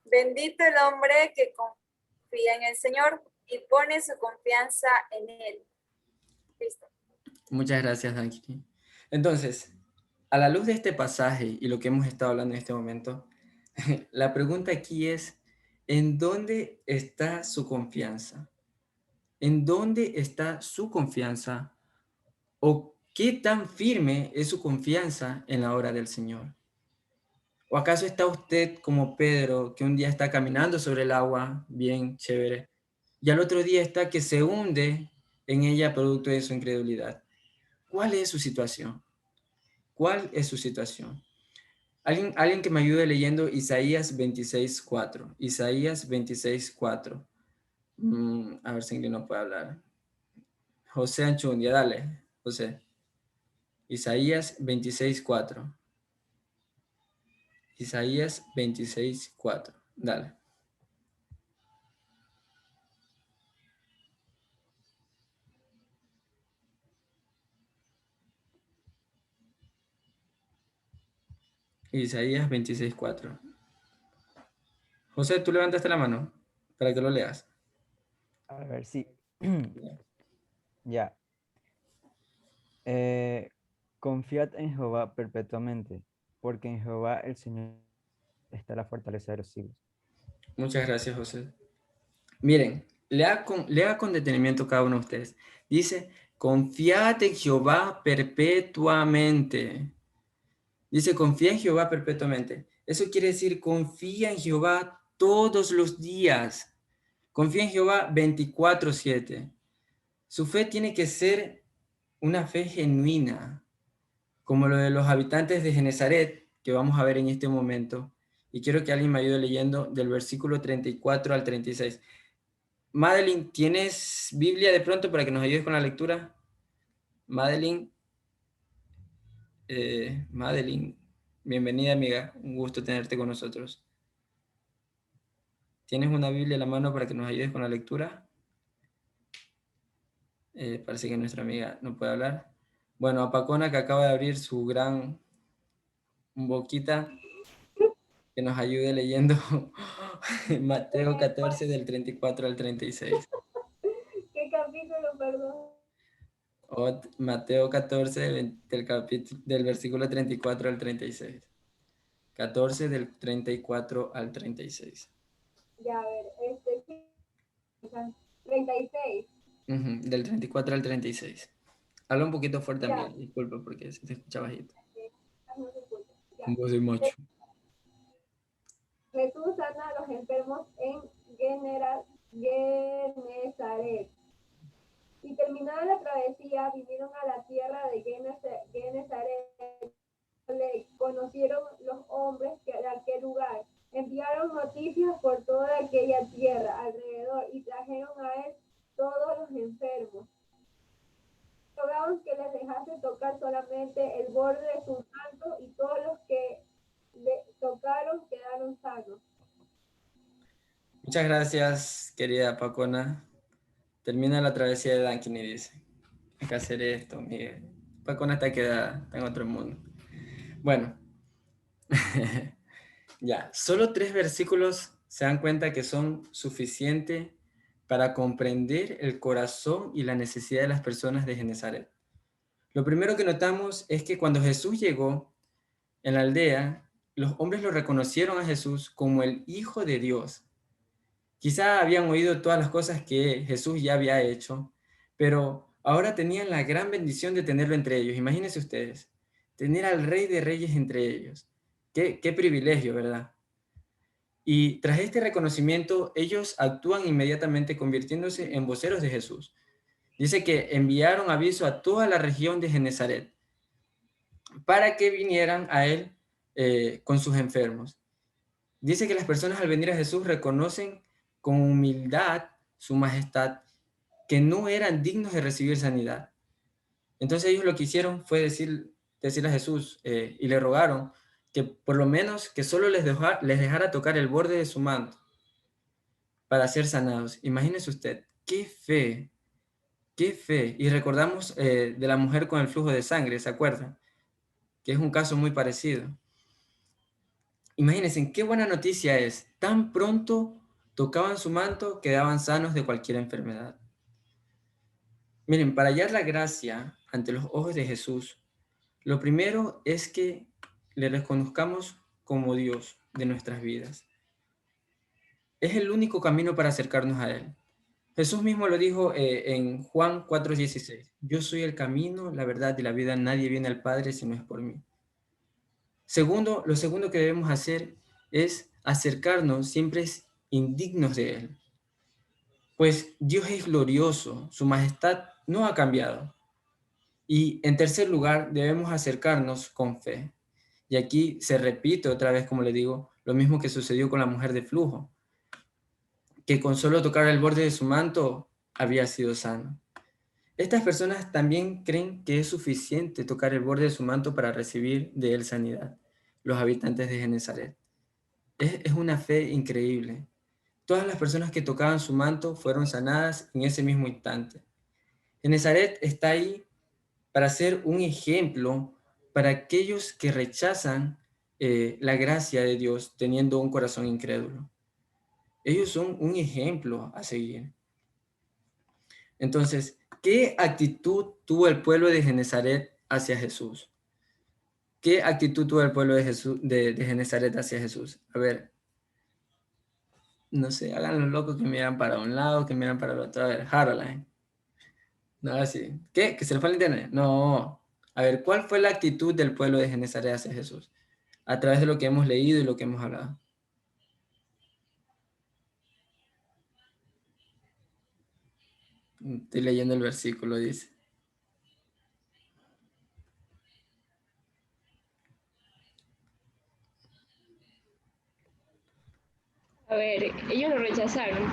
bendito el hombre que confía en el Señor y pone su confianza en Él. Listo. Muchas gracias, Dankini. Entonces, a la luz de este pasaje y lo que hemos estado hablando en este momento, la pregunta aquí es, ¿en dónde está su confianza? ¿En dónde está su confianza? ¿O qué tan firme es su confianza en la obra del Señor? ¿O acaso está usted como Pedro, que un día está caminando sobre el agua, bien chévere, y al otro día está que se hunde en ella producto de su incredulidad? ¿Cuál es su situación? ¿Cuál es su situación? Alguien que me ayude leyendo Isaías 26:4. Isaías 26:4. A ver si alguien no puede hablar. José Anchundia, dale, José. Isaías 26:4. Isaías 26:4. Dale. Isaías 26:4. José, tú levantaste la mano para que lo leas. A ver, sí. Ya. Confiad en Jehová perpetuamente, porque en Jehová el Señor está la fortaleza de los siglos. Muchas gracias, José. Miren, lea con detenimiento cada uno de ustedes. Dice, confiad en Jehová perpetuamente. Dice, confía en Jehová perpetuamente. Eso quiere decir, confía en Jehová todos los días. Confía en Jehová 24/7. Su fe tiene que ser una fe genuina, como lo de los habitantes de Genezaret, que vamos a ver en este momento. Y quiero que alguien me ayude leyendo del versículo 34 al 36. Madeline, ¿tienes Biblia de pronto para que nos ayudes con la lectura? Madeline. Madeline, bienvenida amiga, un gusto tenerte con nosotros. ¿Tienes una Biblia en la mano para que nos ayudes con la lectura? Parece que nuestra amiga no puede hablar. Bueno, a Pacona, que acaba de abrir su gran boquita, que nos ayude leyendo Mateo 14 del 34 al 36. ¿Qué capítulo, perdón? Mateo 14 del versículo 34 al 36. 14 del 34 al 36. Ya, a ver, 36. Del 34 al 36. Habla un poquito fuerte Ya. también, disculpa porque se te escucha bajito. No se escucha. Ya. Con voz de macho. Jesús sana a los enfermos en Genezaret. Y terminada la travesía, vinieron a la tierra de Genezaret. Le conocieron los hombres de aquel lugar. Enviaron noticias por toda aquella tierra alrededor y trajeron a él todos los enfermos. Rogaban que les dejase tocar solamente el borde de su manto y todos los que le tocaron quedaron sanos. Muchas gracias, querida Pacona. Termina la travesía de Dankini, dice. Hay que hacer esto, Miguel. Pacona está quedada, está en otro mundo. Bueno. Ya, solo 3 versículos se dan cuenta que son suficientes para comprender el corazón y la necesidad de las personas de Genezaret. Lo primero que notamos es que cuando Jesús llegó en la aldea, los hombres lo reconocieron a Jesús como el Hijo de Dios. Quizá habían oído todas las cosas que Jesús ya había hecho, pero ahora tenían la gran bendición de tenerlo entre ellos. Imagínense ustedes, tener al Rey de Reyes entre ellos. Qué privilegio, ¿verdad? Y tras este reconocimiento, ellos actúan inmediatamente convirtiéndose en voceros de Jesús. Dice que enviaron aviso a toda la región de Genezaret para que vinieran a él con sus enfermos. Dice que las personas al venir a Jesús reconocen con humildad su majestad, que no eran dignos de recibir sanidad. Entonces ellos lo que hicieron fue decirle a Jesús y le rogaron que por lo menos que solo les dejara tocar el borde de su manto para ser sanados. Imagínese usted, qué fe, qué fe. Y recordamos de la mujer con el flujo de sangre, ¿se acuerdan? Que es un caso muy parecido. Imagínense, qué buena noticia es. Tan pronto tocaban su manto, quedaban sanos de cualquier enfermedad. Miren, para hallar la gracia ante los ojos de Jesús, lo primero es que le reconozcamos como Dios de nuestras vidas. Es el único camino para acercarnos a Él. Jesús mismo lo dijo en Juan 4:16. Yo soy el camino, la verdad y la vida. Nadie viene al Padre si no es por mí. Segundo, lo segundo que debemos hacer es acercarnos siempre indignos de Él. Pues Dios es glorioso, su majestad no ha cambiado. Y en tercer lugar, debemos acercarnos con fe. Y aquí se repite otra vez, como le digo, lo mismo que sucedió con la mujer de flujo, que con solo tocar el borde de su manto había sido sano. Estas personas también creen que es suficiente tocar el borde de su manto para recibir de él sanidad, los habitantes de Genezaret. Es una fe increíble. Todas las personas que tocaban su manto fueron sanadas en ese mismo instante. Genezaret está ahí para ser un ejemplo para aquellos que rechazan la gracia de Dios teniendo un corazón incrédulo. Ellos son un ejemplo a seguir. Entonces, ¿qué actitud tuvo el pueblo de Genezaret hacia Jesús? ¿Qué actitud tuvo el pueblo de Genezaret hacia Jesús? A ver, no sé, hagan los locos que miran para un lado, que miran para el otro. A ver, Haroline. No, así. ¿Qué? ¿Que se le fue el internet? No. A ver, ¿cuál fue la actitud del pueblo de Genezaret hacia Jesús? A través de lo que hemos leído y lo que hemos hablado. Estoy leyendo el versículo, dice. A ver, ellos lo rechazaron.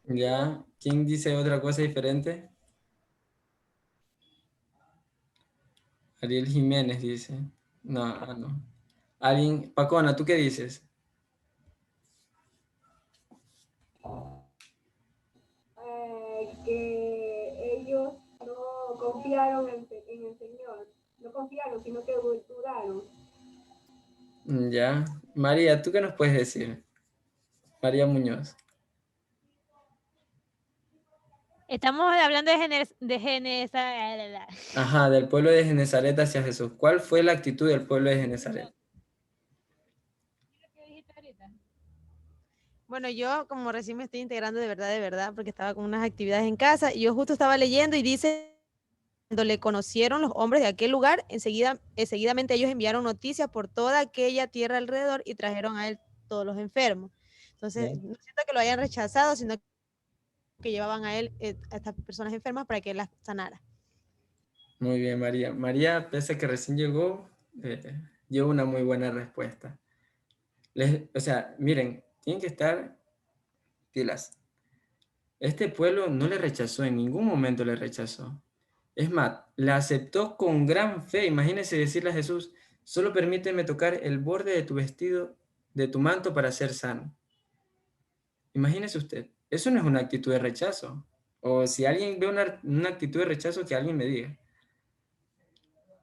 ¿Ya? ¿Quién dice otra cosa diferente? Ariel Jiménez dice. No, no. Alguien, Pacona, ¿tú qué dices? Que ellos no confiaron en el Señor, no confiaron, sino que dudaron. Ya. María, ¿tú qué nos puedes decir? María Muñoz. Estamos hablando de Ajá, del pueblo de Genezaret hacia Jesús. ¿Cuál fue la actitud del pueblo de Genezaret? Bueno, yo como recién me estoy integrando de verdad, porque estaba con unas actividades en casa y yo justo estaba leyendo y dice, cuando le conocieron los hombres de aquel lugar, seguidamente ellos enviaron noticias por toda aquella tierra alrededor y trajeron a él todos los enfermos. Entonces, no siento que lo hayan rechazado, sino que llevaban a él, a estas personas enfermas para que él las sanara. Muy bien, María. María, pese a que recién llegó, dio una muy buena respuesta. O sea, miren, tienen que estar pilas. Este pueblo no le rechazó, en ningún momento le rechazó. Es más, la aceptó con gran fe. Imagínense decirle a Jesús, solo permíteme tocar el borde de tu vestido, de tu manto para ser sano. Imagínese usted, eso no es una actitud de rechazo. O si alguien ve una actitud de rechazo, que alguien me diga.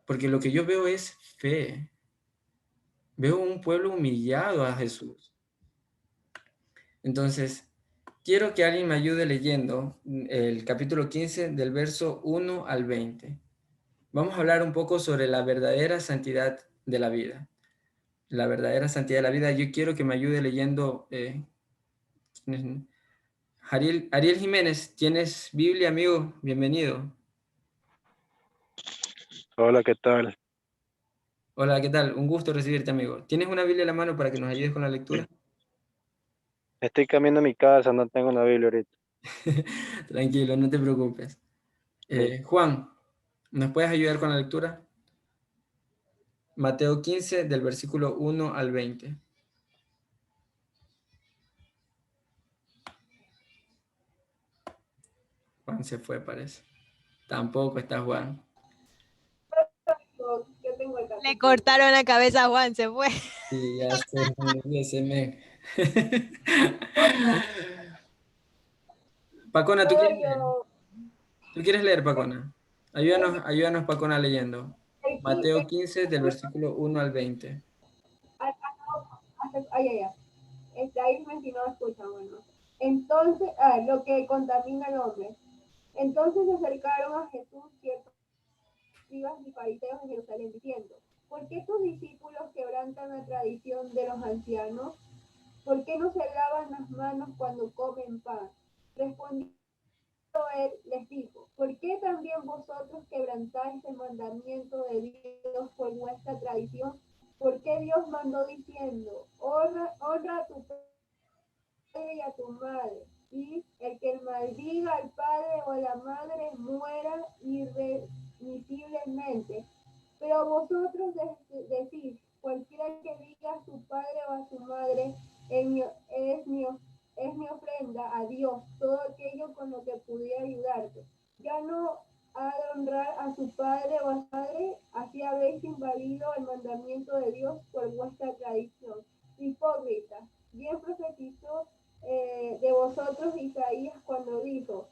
Porque lo que yo veo es fe. Veo un pueblo humillado a Jesús. Entonces, quiero que alguien me ayude leyendo el capítulo 15 del verso 1 al 20. Vamos a hablar un poco sobre la verdadera santidad de la vida. La verdadera santidad de la vida. Yo quiero que me ayude leyendo. Ariel Jiménez, ¿tienes Biblia, amigo? Bienvenido. Hola, ¿qué tal? Hola, ¿qué tal? Un gusto recibirte, amigo. ¿Tienes una Biblia en la mano para que nos ayudes con la lectura? Estoy cambiando mi casa, no tengo una Biblia ahorita. Tranquilo, no te preocupes. Juan, ¿nos puedes ayudar con la lectura? Mateo 15, del versículo 1 al 20. Juan se fue, parece. Tampoco está Juan. Le cortaron la cabeza a Juan, se fue. Sí, ya sé, ese men. Pacona, ¿tú quieres leer? ¿Tú quieres leer, Pacona? Ayúdanos, Pacona, leyendo. Mateo 15, del versículo 1 al 20. Ahí si no escuchan, bueno. Entonces, lo que contamina al hombre. Entonces se acercaron a Jesús ciertos escribas y fariseos en Jerusalén diciendo, ¿por qué tus discípulos quebrantan la tradición de los ancianos? ¿Por qué no se lavan las manos cuando comen pan? Respondiendo él les dijo, ¿por qué también vosotros quebrantáis el mandamiento de Dios por vuestra tradición? Porque Dios mandó diciendo, honra a tu padre y a tu madre, y el que maldiga al padre o a la madre muera irremisiblemente. Pero vosotros decís, cualquiera que diga a su padre o a su madre, es mi ofrenda a Dios, todo aquello con lo que pudiera ayudarte. Ya no ha de honrar a su padre o a su madre, así habéis invadido el mandamiento de Dios por vuestra tradición. Hipócrita, bien profetizó de vosotros Isaías cuando dijo,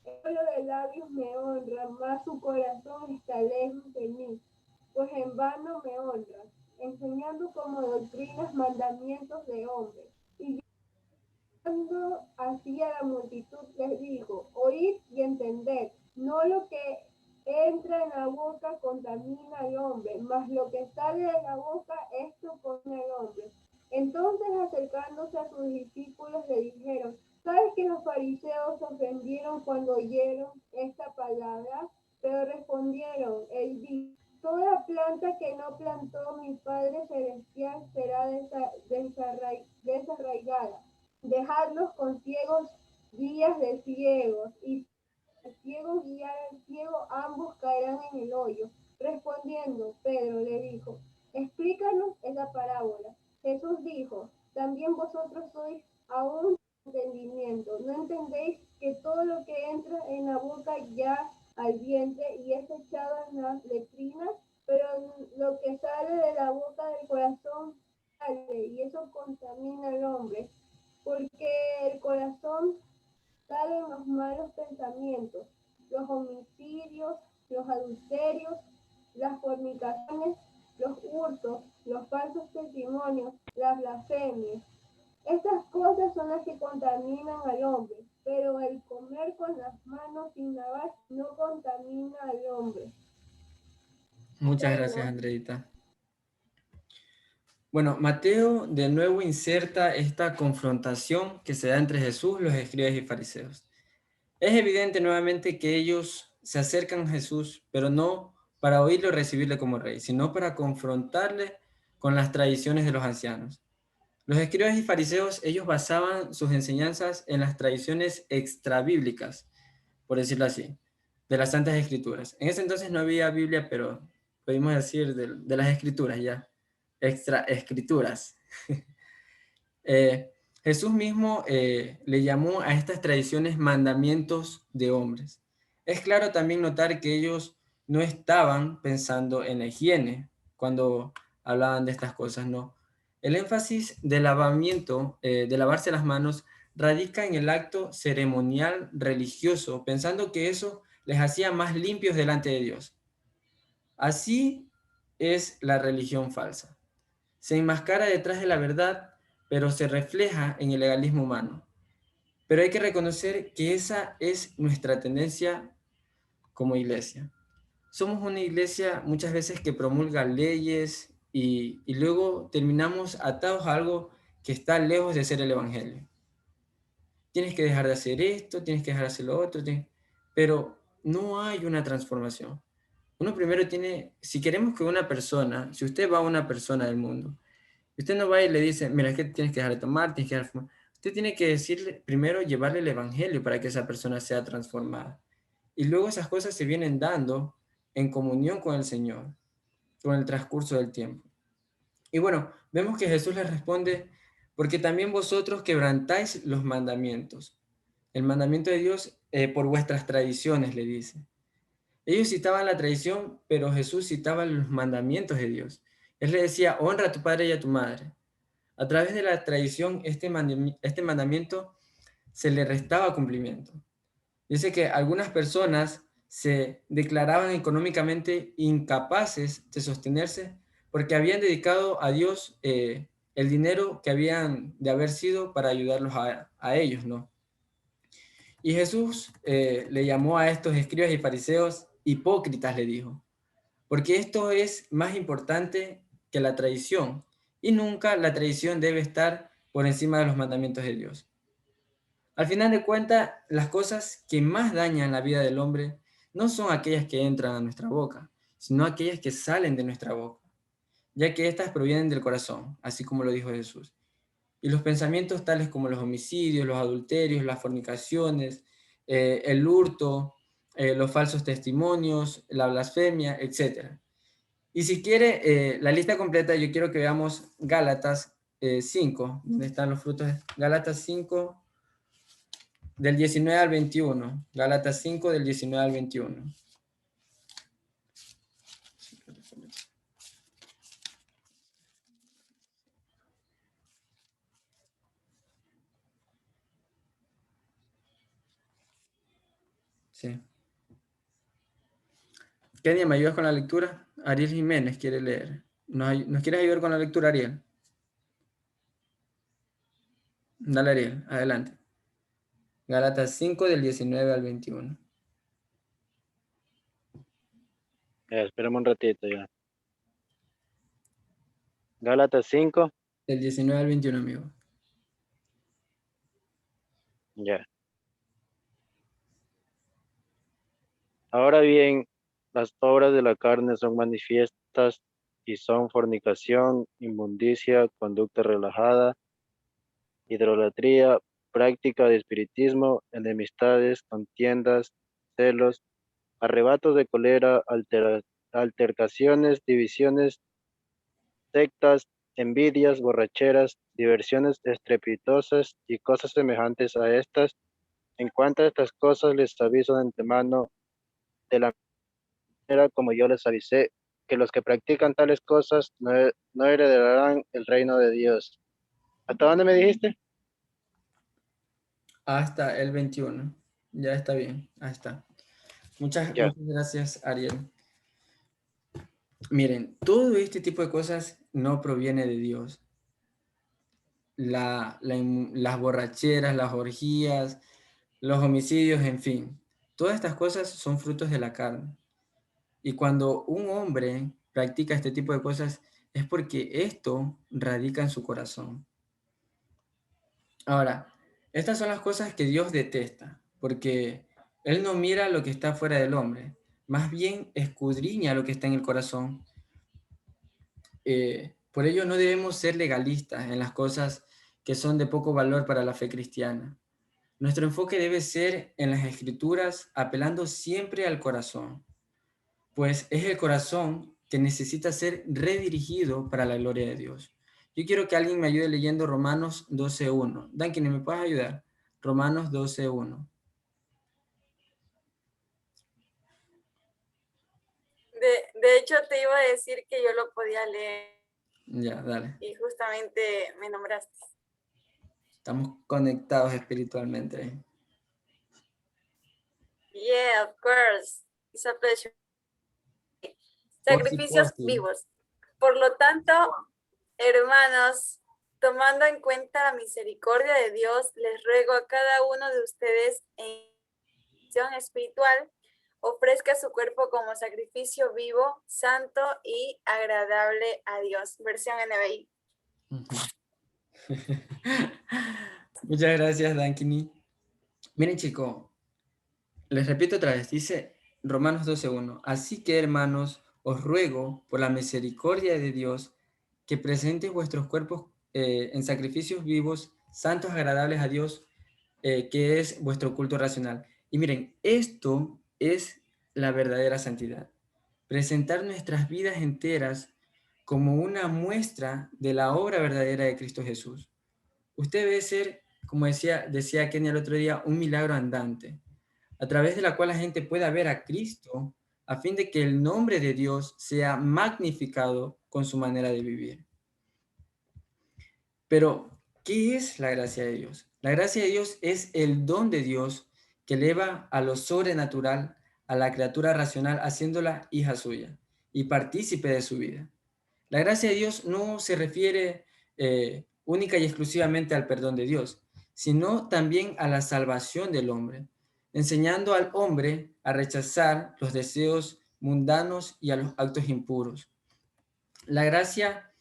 el pueblo de labios me honra, mas su corazón está lejos de mí, pues en vano me honran, enseñando como doctrinas mandamientos de hombres. Y cuando hacía la multitud les dijo, oíd y entended, no lo que entra en la boca contamina al hombre, mas lo que sale de la boca, esto contamina al hombre. Entonces, acercándose a sus discípulos, le dijeron, ¿sabes que los fariseos se ofendieron cuando oyeron esta palabra? Pero respondieron, él dijo, toda planta que no plantó mi Padre Celestial será desarraigada. Dejadlos con ciegos guías de ciegos, y el ciego guiar al ciego, ambos caerán en el hoyo. Respondiendo, Pedro le dijo, explícanos esa parábola. Jesús dijo, también vosotros sois aún entendimiento. ¿No entendéis que todo lo que entra en la boca ya al vientre y es echado en las letrinas? Pero lo que sale de la boca del corazón sale, y eso contamina al hombre, porque el corazón salen los malos pensamientos, los homicidios, los adulterios, las fornicaciones, los hurtos, los falsos testimonios, las blasfemias. Estas cosas son las que contaminan al hombre, pero el comer con las manos sin lavar no contamina al hombre. Muchas gracias, Andreita. Bueno, Mateo de nuevo inserta esta confrontación que se da entre Jesús, los escribas y fariseos. Es evidente nuevamente que ellos se acercan a Jesús, pero no para oírlo y recibirle como rey, sino para confrontarle con las tradiciones de los ancianos. Los escribas y fariseos, ellos basaban sus enseñanzas en las tradiciones extrabíblicas, por decirlo así, de las Santas Escrituras. En ese entonces no había Biblia, pero podemos decir de las Escrituras ya, extra escrituras. Jesús mismo le llamó a estas tradiciones mandamientos de hombres. Es claro también notar que ellos no estaban pensando en la higiene cuando hablaban de estas cosas, no. El énfasis del lavamiento, de lavarse las manos, radica en el acto ceremonial religioso, pensando que eso les hacía más limpios delante de Dios. Así es la religión falsa. Se enmascara detrás de la verdad, pero se refleja en el legalismo humano. Pero hay que reconocer que esa es nuestra tendencia como iglesia. Somos una iglesia muchas veces que promulga leyes y luego terminamos atados a algo que está lejos de ser el evangelio. Tienes que dejar de hacer esto, tienes que dejar de hacer lo otro, pero no hay una transformación. Uno primero tiene, si queremos que una persona, si usted va a una persona del mundo, usted no va y le dice, mira, es que tienes que dejar de tomar, tienes que dejar de fumar. Usted tiene que decirle, primero llevarle el evangelio para que esa persona sea transformada. Y luego esas cosas se vienen dando en comunión con el Señor, con el transcurso del tiempo. Y bueno, vemos que Jesús les responde, porque también vosotros quebrantáis los mandamientos. El mandamiento de Dios por vuestras tradiciones, le dice. Ellos citaban la tradición, pero Jesús citaba los mandamientos de Dios. Él le decía, honra a tu padre y a tu madre. A través de la tradición, este mandamiento se le restaba cumplimiento. Dice que algunas personas se declaraban económicamente incapaces de sostenerse porque habían dedicado a Dios el dinero que habían de haber sido para ayudarlos a ellos, ¿no? Y Jesús le llamó a estos escribas y fariseos hipócritas, le dijo, porque esto es más importante que la tradición, y nunca la tradición debe estar por encima de los mandamientos de Dios. Al final de cuentas, las cosas que más dañan la vida del hombre no son aquellas que entran a nuestra boca, sino aquellas que salen de nuestra boca, ya que éstas provienen del corazón, así como lo dijo Jesús. Y los pensamientos tales como los homicidios, los adulterios, las fornicaciones, el hurto, los falsos testimonios, la blasfemia, etc. Y si quiere la lista completa, yo quiero que veamos Gálatas 5, donde están los frutos. Gálatas 5, del 19 al 21. Gálatas 5, del 19 al 21. Sí. Kenia, ¿me ayudas con la lectura? Ariel Jiménez quiere leer. ¿Nos quieres ayudar con la lectura, Ariel? Dale, Ariel, adelante. Gálatas 5, del 19 al 21. Esperemos un ratito ya. Gálatas 5. Del 19 al 21, amigo. Ya. Ahora bien, las obras de la carne son manifiestas y son fornicación, inmundicia, conducta relajada, idolatría, práctica de espiritismo, enemistades, contiendas, celos, arrebatos de cólera, altercaciones, divisiones, sectas, envidias, borracheras, diversiones estrepitosas y cosas semejantes a estas. En cuanto a estas cosas les aviso de antemano, de la manera como yo les avisé, que los que practican tales cosas no heredarán el reino de Dios. ¿Hasta dónde me dijiste? Hasta el 21. Ya está bien. Ahí está. Muchas gracias, Ariel. Miren, todo este tipo de cosas no proviene de Dios. Las borracheras, las orgías, los homicidios, en fin. Todas estas cosas son frutos de la carne. Y cuando un hombre practica este tipo de cosas es porque esto radica en su corazón. Ahora, estas son las cosas que Dios detesta, porque Él no mira lo que está fuera del hombre, más bien escudriña lo que está en el corazón. Por ello no debemos ser legalistas en las cosas que son de poco valor para la fe cristiana. Nuestro enfoque debe ser en las Escrituras, apelando siempre al corazón, pues es el corazón que necesita ser redirigido para la gloria de Dios. Yo quiero que alguien me ayude leyendo Romanos 12:1. Duncan, ¿me puedes ayudar? Romanos 12:1. De hecho, te iba a decir que yo lo podía leer. Ya, dale. Y justamente me nombraste. Estamos conectados espiritualmente. Yeah, of course. It's a pleasure. Sacrificios vivos. Por lo tanto, hermanos, tomando en cuenta la misericordia de Dios, les ruego a cada uno de ustedes en acción espiritual, ofrezca su cuerpo como sacrificio vivo, santo y agradable a Dios. Versión NBI. Muchas gracias, Dankini. Miren, chicos, les repito otra vez, dice, Romanos 12:1. Así que, hermanos, os ruego por la misericordia de Dios que presenten vuestros cuerpos en sacrificios vivos, santos, agradables a Dios, que es vuestro culto racional. Y miren, esto es la verdadera santidad. Presentar nuestras vidas enteras como una muestra de la obra verdadera de Cristo Jesús. Usted debe ser, como decía Kenia el otro día, un milagro andante, a través de la cual la gente pueda ver a Cristo a fin de que el nombre de Dios sea magnificado con su manera de vivir. Pero, ¿qué es la gracia de Dios? La gracia de Dios es el don de Dios que eleva a lo sobrenatural a la criatura racional, haciéndola hija suya y partícipe de su vida. La gracia de Dios no se refiere única y exclusivamente al perdón de Dios, sino también a la salvación del hombre, enseñando al hombre a rechazar los deseos mundanos y a los actos impuros. La gracia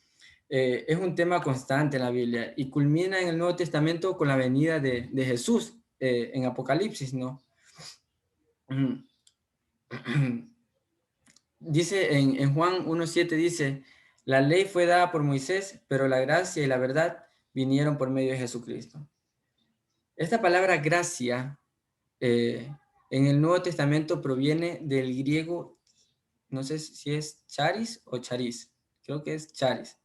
es un tema constante en la Biblia y culmina en el Nuevo Testamento con la venida de Jesús en Apocalipsis, ¿no? Dice en Juan 1:7 dice, la ley fue dada por Moisés, pero la gracia y la verdad vinieron por medio de Jesucristo. Esta palabra gracia en el Nuevo Testamento proviene del griego, no sé si es charis o charis, creo que es charis.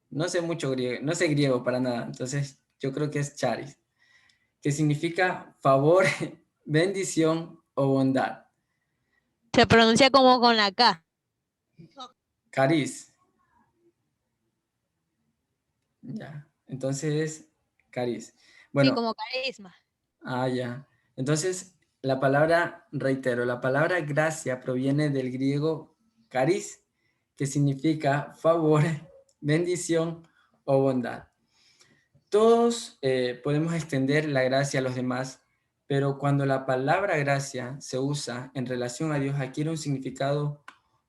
No sé mucho griego, no sé griego para nada, entonces yo creo que es charis, que significa favor, bendición o bondad. Se pronuncia como con la K. Caris. Ya, entonces, caris. Bueno, Sí, como carisma. ya. Entonces, la palabra, reitero, la palabra gracia proviene del griego caris, que significa favor, bendición o bondad. Todos podemos extender la gracia a los demás, pero cuando la palabra gracia se usa en relación a Dios, adquiere un significado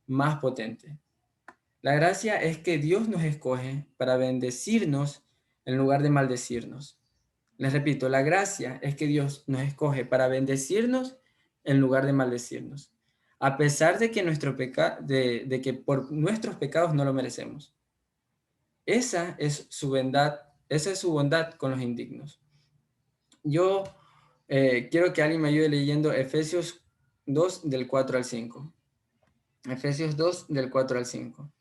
más potente. La gracia es que Dios nos escoge para bendecirnos en lugar de maldecirnos. Les repito, la gracia es que Dios nos escoge para bendecirnos en lugar de maldecirnos, a pesar de que, de que por nuestros pecados no lo merecemos. Esa es su bondad con los indignos. Yo quiero que alguien me ayude leyendo Efesios 2 del 4 al 5. Efesios 2 del 4 al 5.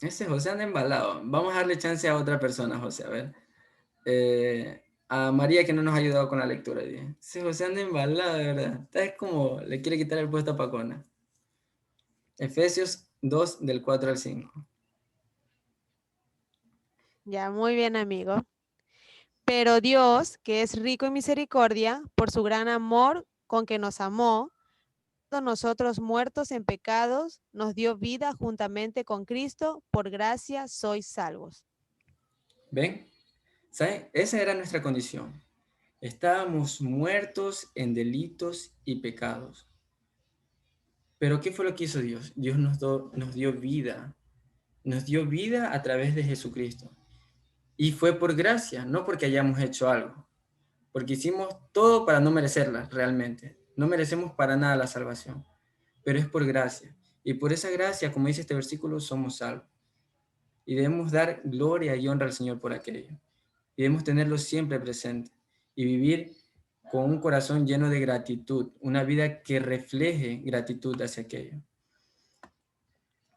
Ese José anda embalado. Vamos a darle chance a otra persona, José. A ver. A María, que no nos ha ayudado con la lectura. Ese José anda embalado, de verdad. Es como le quiere quitar el puesto a Pacona. Efesios 2 del 4 al 5. Ya, muy bien, amigo. Pero Dios, que es rico en misericordia, por su gran amor con que nos amó, nosotros muertos en pecados, nos dio vida juntamente con Cristo, por gracia sois salvos. ¿Ven? ¿Saben? Esa era nuestra condición. Estábamos muertos en delitos y pecados. Pero ¿qué fue lo que hizo Dios? Dios nos dio vida. Nos dio vida a través de Jesucristo. Y fue por gracia, no porque hayamos hecho algo. Porque hicimos todo para no merecerla realmente. No merecemos para nada la salvación. Pero es por gracia. Y por esa gracia, como dice este versículo, somos salvos. Y debemos dar gloria y honra al Señor por aquello. Y debemos tenerlo siempre presente. Y vivir con un corazón lleno de gratitud. Una vida que refleje gratitud hacia aquello.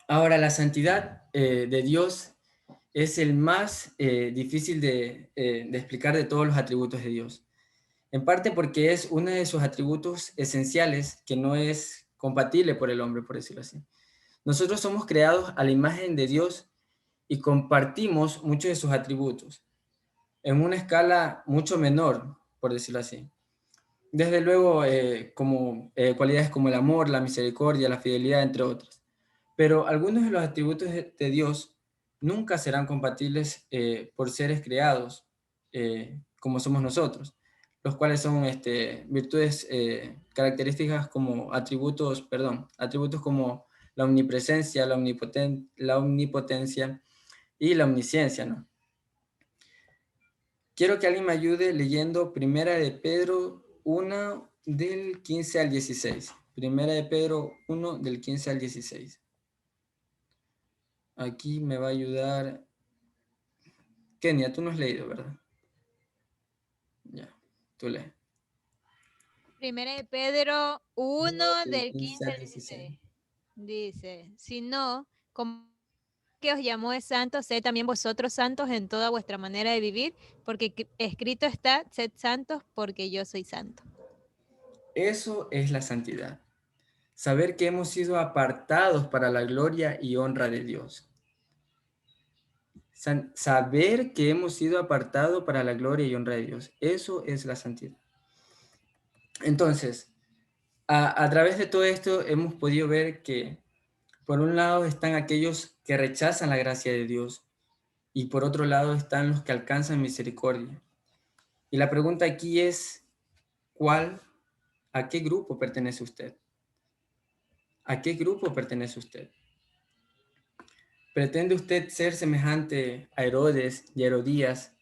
Ahora, la santidad de Dios es el más difícil de explicar de todos los atributos de Dios. En parte porque es uno de sus atributos esenciales que no es compatible por el hombre, por decirlo así. Nosotros somos creados a la imagen de Dios y compartimos muchos de sus atributos en una escala mucho menor, por decirlo así. Desde luego, cualidades como el amor, la misericordia, la fidelidad, entre otras. Pero algunos de los atributos de Dios nunca serán compatibles por seres creados como somos nosotros, los cuales son virtudes, características como atributos como la omnipresencia, la omnipotencia y la omnisciencia, ¿no? Quiero que alguien me ayude leyendo 1 de Pedro 1 del 15 al 16. Primera de Pedro 1 del 15 al 16. Aquí me va a ayudar Kenia, tú no has leído, ¿verdad? Ya, tú lees. Primera de Pedro 1 del del 15 15 al al 16. 16. Dice, si no, como que os llamó de santos, sed también vosotros santos en toda vuestra manera de vivir, porque escrito está, sed santos porque yo soy santo. Eso es la santidad. Saber que hemos sido apartados para la gloria y honra de Dios. Saber que hemos sido apartados para la gloria y honra de Dios. Eso es la santidad. Entonces, a través de todo esto hemos podido ver que por un lado están aquellos que rechazan la gracia de Dios y por otro lado están los que alcanzan misericordia. Y la pregunta aquí es, ¿a qué grupo pertenece usted? ¿A qué grupo pertenece usted? ¿Pretende usted ser semejante a Herodes y Herodías,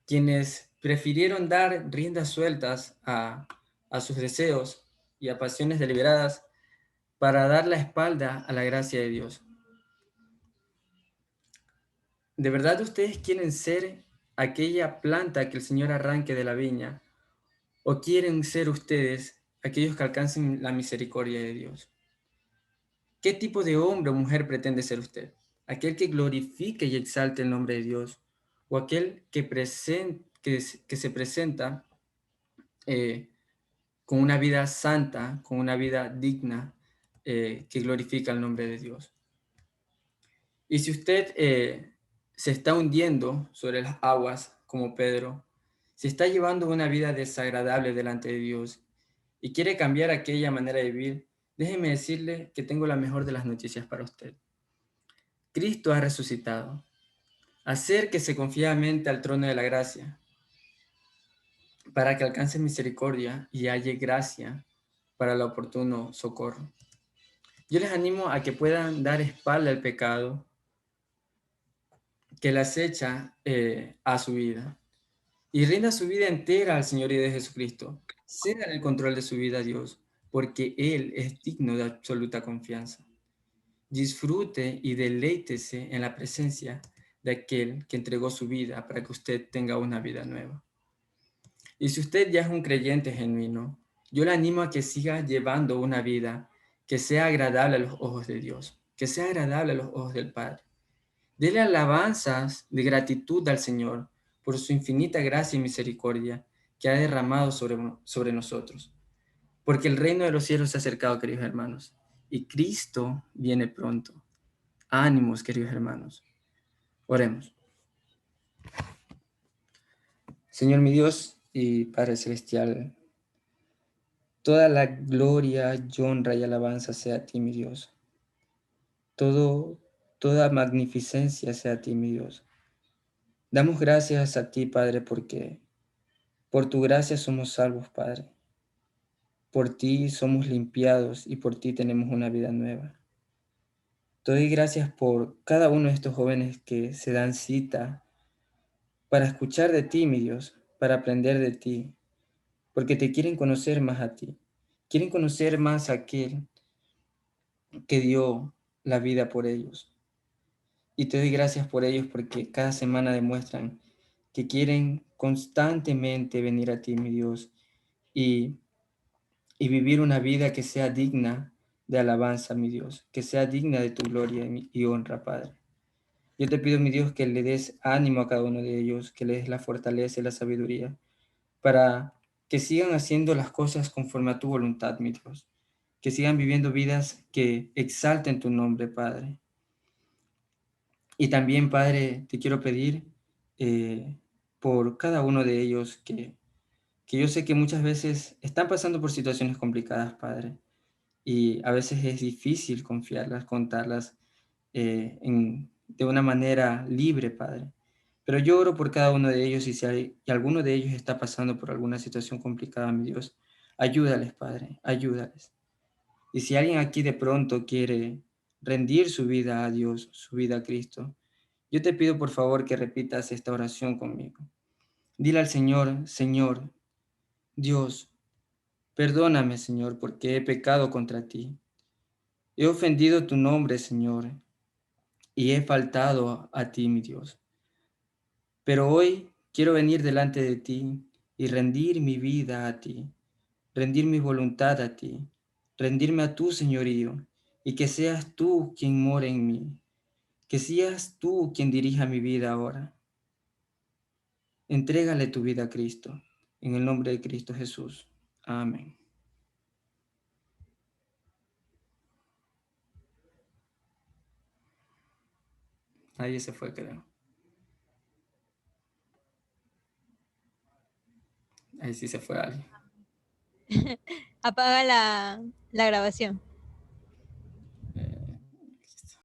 quienes prefirieron dar riendas sueltas a sus deseos y a pasiones deliberadas para dar la espalda a la gracia de Dios? ¿De verdad ustedes quieren ser aquella planta que el Señor arranque de la viña? ¿O quieren ser ustedes aquellos que alcancen la misericordia de Dios? ¿Qué tipo de hombre o mujer pretende ser usted? ¿Aquel que glorifique y exalte el nombre de Dios? ¿O aquel que se presenta con una vida santa, con una vida digna, que glorifica el nombre de Dios? Y si usted se está hundiendo sobre las aguas, como Pedro, si está llevando una vida desagradable delante de Dios y quiere cambiar aquella manera de vivir, déjeme decirle que tengo la mejor de las noticias para usted. Cristo ha resucitado. Acérquese confiadamente al trono de la gracia para que alcance misericordia y halle gracia para el oportuno socorro. Yo les animo a que puedan dar espalda al pecado que le acecha a su vida y rinda su vida entera al Señor y de Jesucristo. Ceda el control de su vida a Dios, porque Él es digno de absoluta confianza. Disfrute y deleítese en la presencia de aquel que entregó su vida para que usted tenga una vida nueva. Y si usted ya es un creyente genuino, yo le animo a que siga llevando una vida que sea agradable a los ojos de Dios, que sea agradable a los ojos del Padre. Dele alabanzas de gratitud al Señor por su infinita gracia y misericordia que ha derramado sobre nosotros. Porque el reino de los cielos se ha acercado, queridos hermanos, y Cristo viene pronto. Ánimos, queridos hermanos. Oremos. Señor mi Dios y Padre Celestial, toda la gloria, y honra y alabanza sea a ti, mi Dios. Toda magnificencia sea a ti, mi Dios. Damos gracias a ti, Padre, porque por tu gracia somos salvos, Padre. Por ti somos limpiados y por ti tenemos una vida nueva. Te doy gracias por cada uno de estos jóvenes que se dan cita para escuchar de ti, mi Dios, para aprender de ti, porque te quieren conocer más a ti. Quieren conocer más a aquel que dio la vida por ellos. Y te doy gracias por ellos porque cada semana demuestran que quieren constantemente venir a ti, mi Dios, y vivir una vida que sea digna de alabanza, mi Dios, que sea digna de tu gloria y honra, Padre. Yo te pido, mi Dios, que le des ánimo a cada uno de ellos, que le des la fortaleza y la sabiduría, para que sigan haciendo las cosas conforme a tu voluntad, mi Dios, que sigan viviendo vidas que exalten tu nombre, Padre. Y también, Padre, te quiero pedir por cada uno de ellos que yo sé que muchas veces están pasando por situaciones complicadas, Padre, y a veces es difícil confiarlas, contarlas de una manera libre, Padre. Pero yo oro por cada uno de ellos y si alguno de ellos está pasando por alguna situación complicada, mi Dios, ayúdales, Padre, ayúdales. Y si alguien aquí de pronto quiere rendir su vida a Dios, su vida a Cristo, yo te pido por favor que repitas esta oración conmigo. Dile al Señor, Señor, Dios, Perdóname, Señor, porque he pecado contra ti. He ofendido tu nombre, Señor, y he faltado a ti, mi Dios. Pero hoy quiero venir delante de ti y rendir mi vida a ti, rendir mi voluntad a ti, rendirme a tu señorío, y que seas tú quien more en mí, que seas tú quien dirija mi vida ahora. Entrégale tu vida a Cristo, en el nombre de Cristo Jesús. Amén. Ahí se fue, creo. Ahí sí se fue alguien. Apaga la grabación.